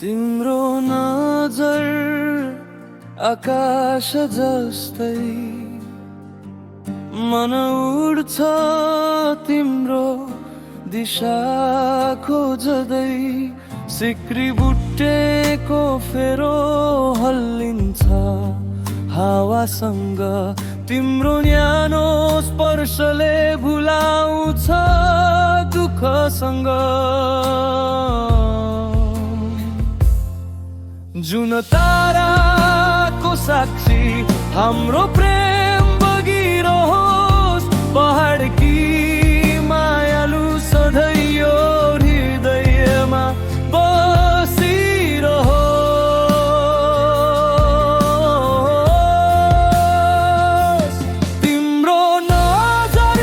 तिम्रो नजर आकाश जस्तै मन उड्छ तिम्रो दिशा खोज्दै। सिक्री बुट्टेको फेरो हल्लिन्छ हावासँग, तिम्रो न्यानो स्पर्शले भुलाउँछ दुःखसँग। जुन ताराको साक्षी हाम्रो प्रेम बगिरहोस्, पहाडकी मायालु सधैँ यो हृदयमा बसिरहोस्। तिम्रो नजर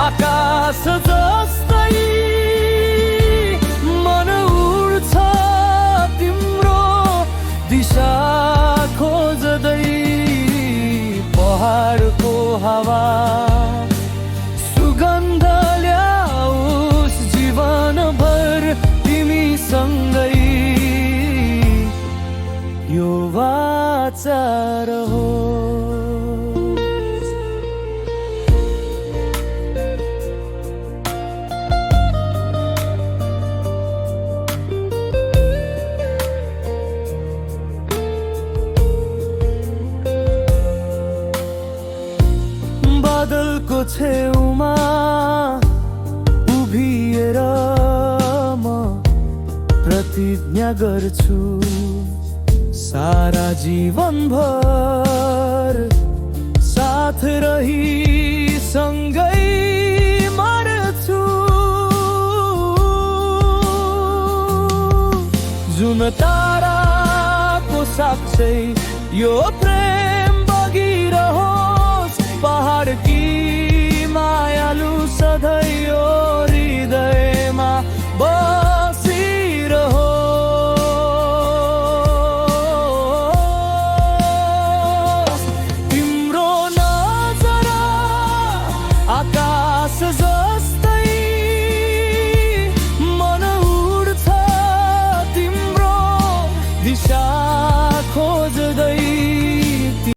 आकाश जस्तै मन उड्छ तिम्रो दिशा खोज्दै। पहाडको हावा सुगन्ध ल्याओस् जीवनभर तिमीसँगै, यो वाचा रहोस्। बादलको छेउमा उभिएर म प्रतिज्ञा गर्छु, सारा जीवनभर साथ रही सँगै मर्छु। जुन ताराको साक्षी यो प्रेम बगिरहोस्, पहाड